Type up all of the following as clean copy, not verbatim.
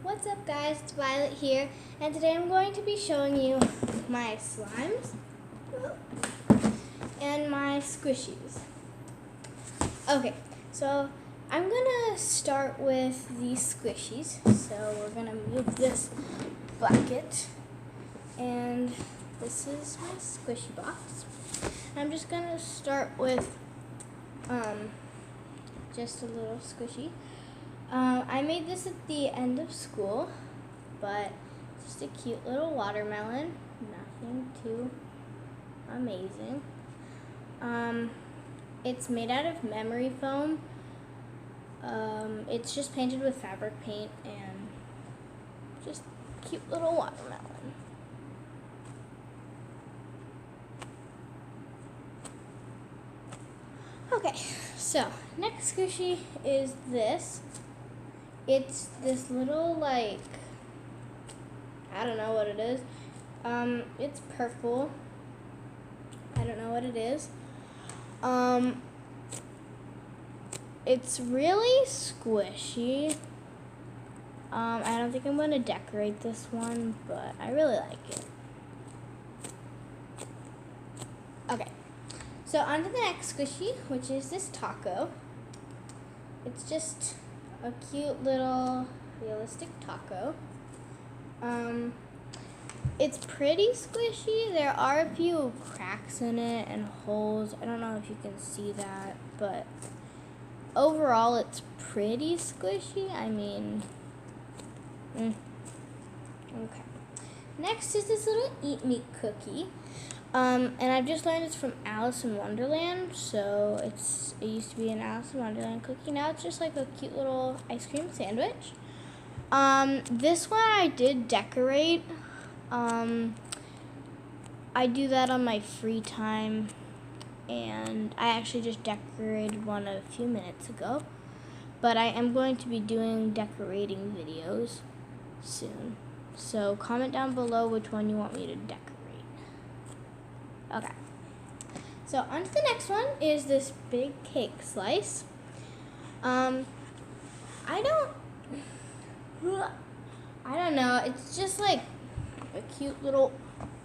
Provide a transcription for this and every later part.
What's up guys, it's Violet here, and today I'm going to be showing you my slimes and my squishies. Okay, so I'm gonna start with these squishies. So we're gonna move this bucket, and this is my squishy box. I'm just gonna start with just a little squishy. I made this at the end of school, but just a cute little watermelon, nothing too amazing. It's made out of memory foam. It's just painted with fabric paint and just cute little watermelon. Okay, so next squishy is this. It's this little, like, I don't know what it is. It's purple. I don't know what it is. It's really squishy. I don't think I'm going to decorate this one, but I really like it. Okay, so on to the next squishy, which is this taco. It's just a cute little realistic taco. It's pretty squishy. There are a few cracks in it and holes. I don't know if you can see that, but overall it's pretty squishy. I mean, okay. Next is this little Eat Meat cookie. And I've just learned it's from Alice in Wonderland. So it used to be an Alice in Wonderland cookie. Now it's just like a cute little ice cream sandwich. This one I did decorate. I do that on my free time, and I actually just decorated one a few minutes ago. But I am going to be doing decorating videos soon. So comment down below which one you want me to decorate. Okay, so on to the next one is this big cake slice. I don't know, it's just like a cute little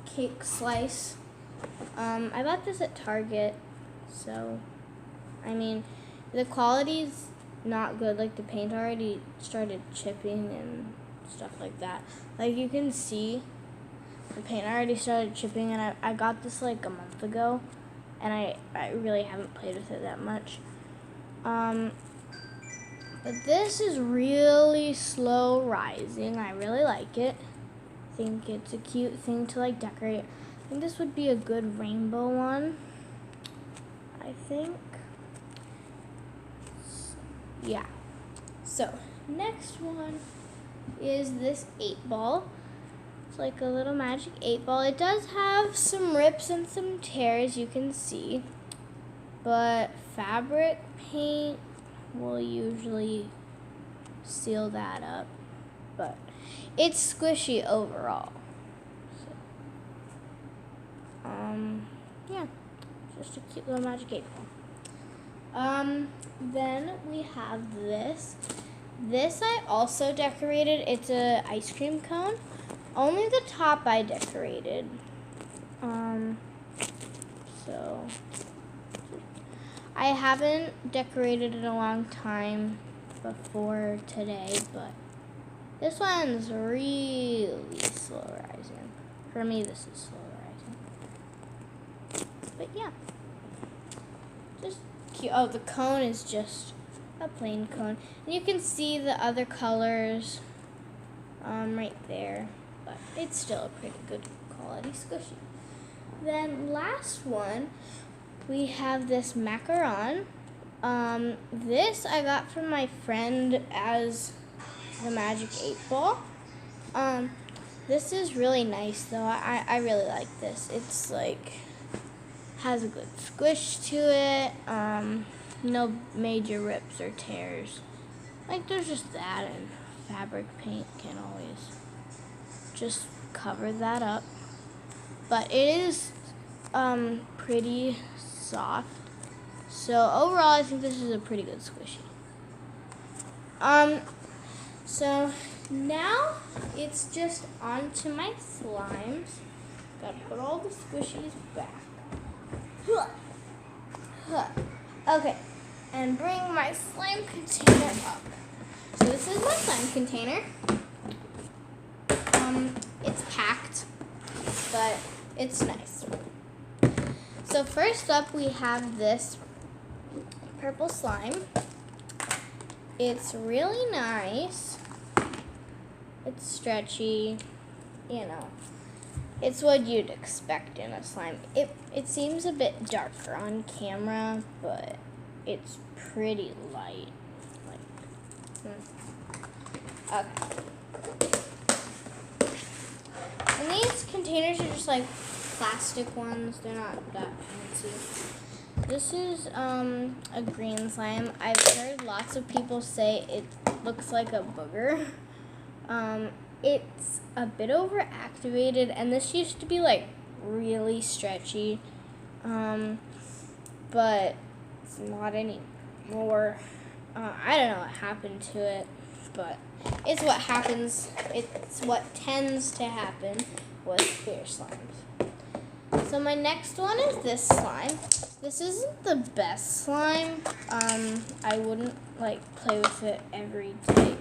cake slice. I bought this at Target, so, I mean, the quality's not good. Like, the paint already started chipping and stuff like that. Like, you can see the paint already started chipping, and I got this like a month ago, and I really haven't played with it that much. But this is really slow rising. I really like it. I think it's a cute thing to like decorate. I think this would be a good rainbow one. I think. Yeah. So, next one is this 8-ball. It's like a little magic 8-ball. It does have some rips and some tears, you can see, but fabric paint will usually seal that up, but it's squishy overall. So, yeah, just a cute little magic 8-ball. Then we have this. This I also decorated. It's a ice cream cone. Only the top I decorated. So I haven't decorated in a long time before today, but this one's really slow rising. For me, this is slow rising. But yeah, just cute. Oh, the cone is just a plain cone. And you can see the other colors right there. But it's still a pretty good quality squishy. Then last one, we have this macaron. This I got from my friend as the magic 8-ball. This is really nice though. I really like this. It's like, has a good squish to it. No major rips or tears. Like, there's just that, and fabric paint can always just cover that up, but it is pretty soft. So overall, I think this is a pretty good squishy. So now it's just onto my slimes. Gotta put all the squishies back. Okay, and bring my slime container up. So this is my slime container. It's packed, but it's nice. So first up we have this purple slime. It's really nice. It's stretchy, you know. It's what you'd expect in a slime. It seems a bit darker on camera, but it's pretty light. Okay. And these containers are just like plastic ones. They're not that fancy. This is a green slime. I've heard lots of people say it looks like a booger. It's a bit overactivated, and this used to be like really stretchy, but it's not anymore. I don't know what happened to it, but it's what happens. It's what tends to happen with clear slimes. So my next one is this slime. This isn't the best slime. I wouldn't like play with it every day.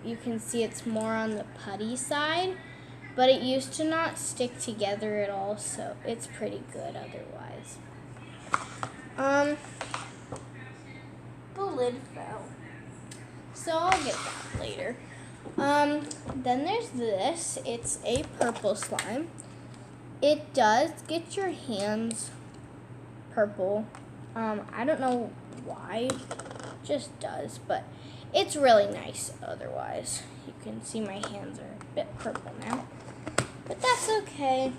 You can see it's more on the putty side, but it used to not stick together at all, so it's pretty good otherwise. The lid fell, so I'll get that later. Then there's this. It's a purple slime. It does get your hands purple. I don't know why, it just does, but it's really nice otherwise. You can see my hands are a bit purple now, but that's okay.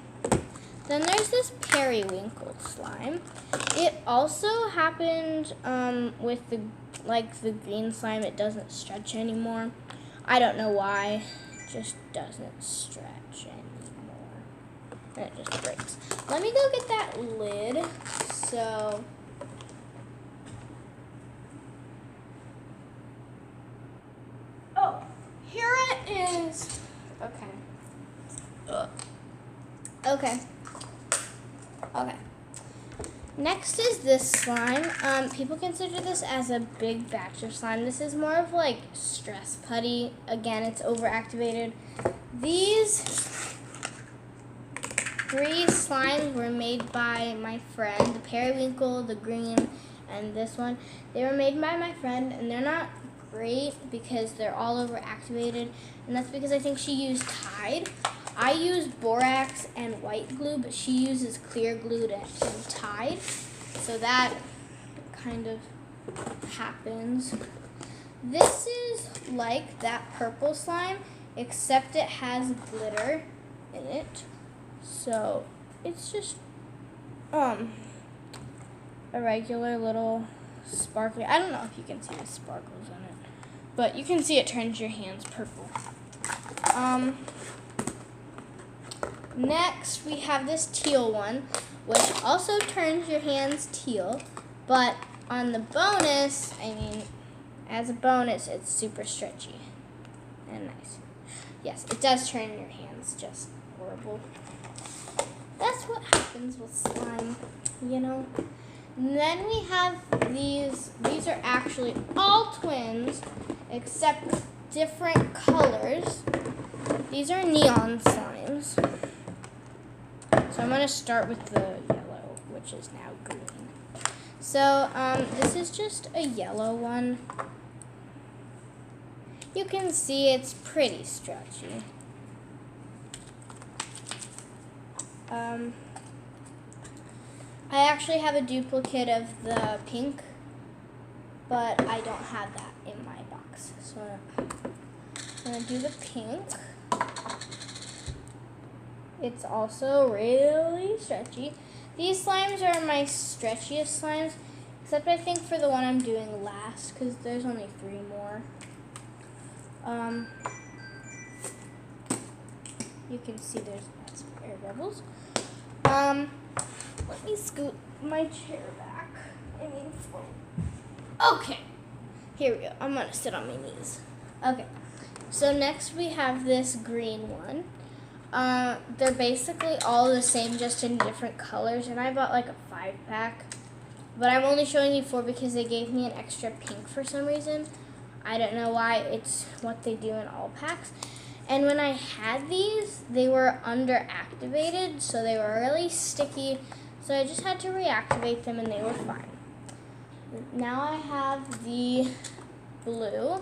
Then there's this periwinkle slime. It also happened with the green slime. It doesn't stretch anymore. I don't know why. It just doesn't stretch anymore. And it just breaks. Let me go get that lid. So here it is. Okay. Next is this slime. People consider this as a big batch of slime. This is more of like stress putty. Again, it's overactivated. These 3 slimes were made by my friend. The periwinkle, the green, and this one. They were made by my friend, and they're not great because they're all overactivated, and that's because I think she used Tide. I use borax and white glue, but she uses clear glue and Tide, so that kind of happens. This is like that purple slime, except it has glitter in it, so it's just a regular little sparkly. I don't know if you can see the sparkles in it, but you can see it turns your hands purple. Next, we have this teal one, which also turns your hands teal, but on the bonus, as a bonus, it's super stretchy and nice. Yes, it does turn your hands just horrible. That's what happens with slime, you know. And then we have these. These are actually all twins, except different colors. These are neon slimes. So I'm going to start with the yellow, which is now green. So this is just a yellow one. You can see it's pretty stretchy. I actually have a duplicate of the pink, but I don't have that in my box. So I'm going to do the pink. It's also really stretchy. These slimes are my stretchiest slimes, except I think for the one I'm doing last, because there's only 3 more. You can see there's lots of air bubbles. Let me scoot my chair back. Okay, here we go. I'm gonna sit on my knees. Okay, So next we have this green one. They're basically all the same, just in different colors, and I bought like a 5-pack. But I'm only showing you 4 because they gave me an extra pink for some reason. I don't know why. It's what they do in all packs. And when I had these, they were underactivated, so they were really sticky. So I just had to reactivate them, and they were fine. Now I have the blue.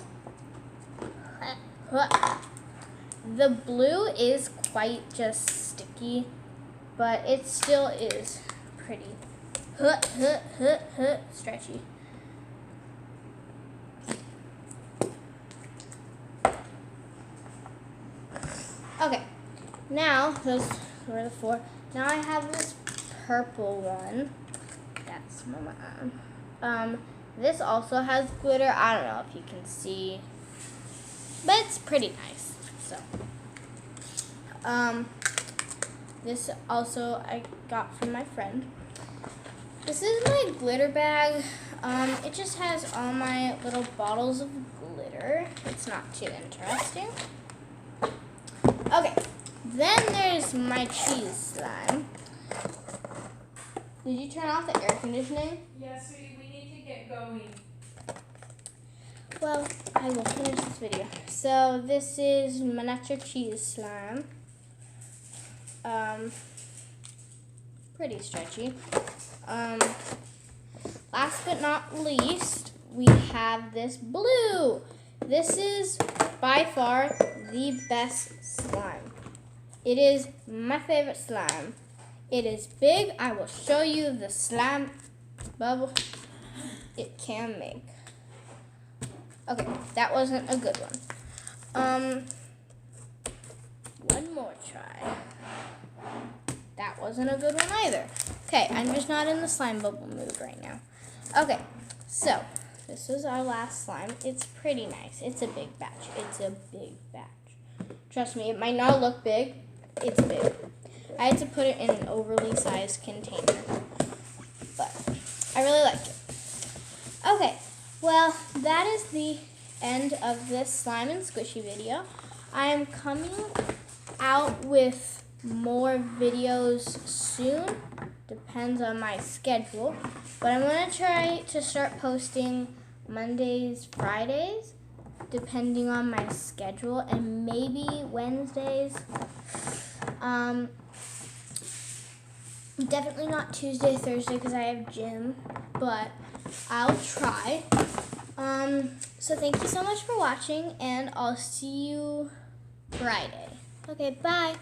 The blue is quite just sticky, but it still is pretty stretchy. Okay, now those were the 4. Now I have this purple one. That's my this also has glitter. I don't know if you can see, but it's pretty nice. So, this also I got from my friend. This is my glitter bag. It just has all my little bottles of glitter. It's not too interesting. Okay, then there's my cheese slime. Did you turn off the air conditioning? Yes, we need to get going. Well, I will finish this video. So this is my nacho cheese slime. Pretty stretchy. Last but not least, we have this blue. This is by far the best slime. It is my favorite slime. It is big. I will show you the slime bubble it can make. Okay, that wasn't a good one. One more try. That wasn't a good one either. Okay, I'm just not in the slime bubble mood right now. Okay, so this is our last slime. It's pretty nice. It's a big batch. It's a big batch. Trust me, it might not look big. It's big. I had to put it in an overly sized container, but I really like it. Okay, well, that is the end of this slime and squishy video. I am coming out with more videos soon. Depends on my schedule, but I'm going to try to start posting Mondays, Fridays, depending on my schedule, and maybe Wednesdays. Definitely not Tuesday, Thursday, because I have gym, but I'll try. So thank you so much for watching, and I'll see you Friday. Okay, bye.